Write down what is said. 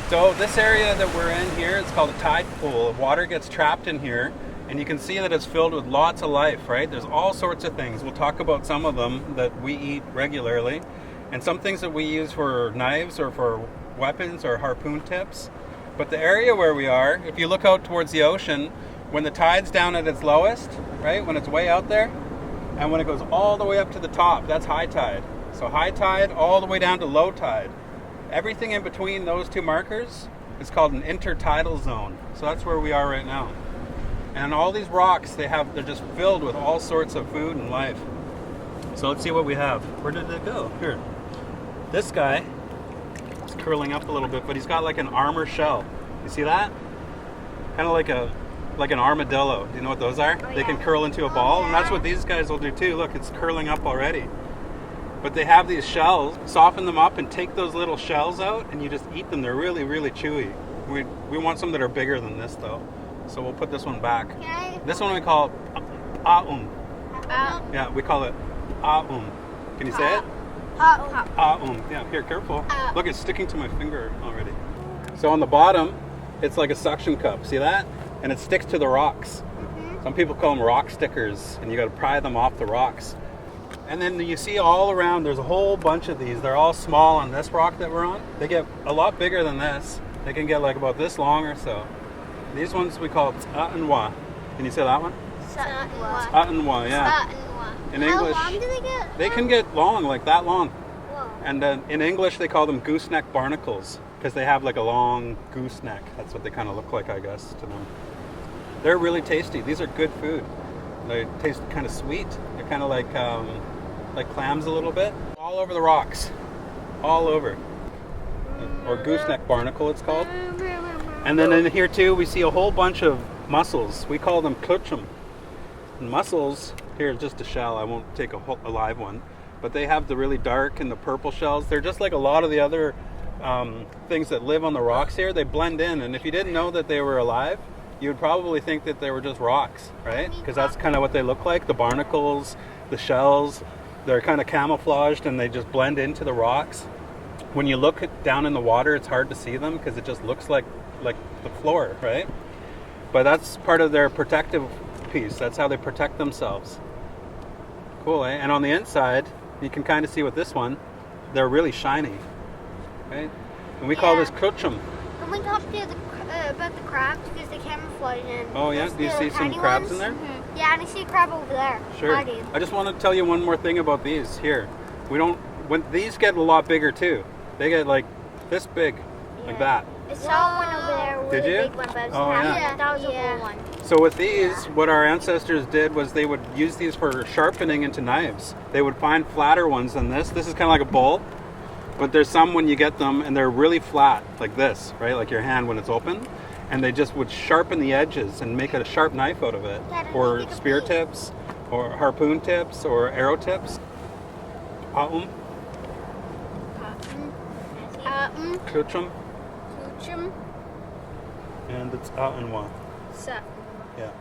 So this area that we're in here, it's called a tide pool. Water gets trapped in here, and you can see that it's filled with lots of life, right? There's all sorts of things. We'll talk about some of them that we eat regularly, and some things that we use for knives or for weapons or harpoon tips. But the area where we are, if you look out towards the ocean, when the tide's down at its lowest, right, when it's way out there, and when it goes all the way up to the top, that's high tide. So high tide all the way down to low tide. Everything in between those two markers is called an intertidal zone. So that's where we are right now. And all these rocks, they're just filled with all sorts of food and life. So let's see what we have. Where did it go? Here. This guy is curling up a little bit, but he's got like an armor shell. You see that? Kind of like an armadillo. Do you know what those are? They can curl into a ball, and that's what these guys will do too. Look, it's curling up already. But they have these shells, soften them up and take those little shells out, and you just eat them. They're really, really chewy. We want some that are bigger than this though. So we'll put this one back. This one we call aum. Yeah, we call it aum. Can you say it? Aum. Yeah, here, careful. Look, it's sticking to my finger already. So on the bottom, it's like a suction cup. See that? And it sticks to the rocks. Some people call them rock stickers, and you got to pry them off the rocks. And then you see all around, there's a whole bunch of these. They're all small on this rock that we're on. They get a lot bigger than this. They can get like about this long or so. These ones we call tsaanwa. Can you say that one? Tsaanwa, yeah. In English, how long do they get? They can get long, like that long. Whoa. And in English, they call them gooseneck barnacles because they have like a long gooseneck. That's what they kind of look like, I guess, to them. They're really tasty. These are good food. They taste kind of sweet. They're kind of like clams a little bit. All over the rocks. All over. Or gooseneck barnacle, it's called. And then in here too, we see a whole bunch of mussels. We call them kluchum. And mussels, here's just a shell. I won't take a live one. But they have the really dark and the purple shells. They're just like a lot of the other things that live on the rocks here. They blend in. And if you didn't know that they were alive, you would probably think that they were just rocks, right? Because that's kind of what they look like. The barnacles, the shells, they're kind of camouflaged and they just blend into the rocks. When you look down in the water, it's hard to see them because it just looks like the floor, right? But that's part of their protective piece. That's how they protect themselves. Cool, eh? And on the inside, you can kind of see with this one, they're really shiny, right? And we call this kluchum. Can we talk to about the crabs because they camouflage in? Oh yeah, do you see some crabs in there? Mm-hmm. Yeah, and I see a crab over there. Sure. I just want to tell you one more thing about these here. When these get a lot bigger too. They get like this big, like that. I saw one over there, a really big one, but I was that was a little one. So with these, what our ancestors did was they would use these for sharpening into knives. They would find flatter ones than this. This is kind of like a bowl, but there's some when you get them and they're really flat, like this, right? Like your hand when it's open. And they just would sharpen the edges and make a sharp knife out of it. Or spear tips, or harpoon tips, or arrow tips. Kluchum. And it's Aanwa. So. Yeah.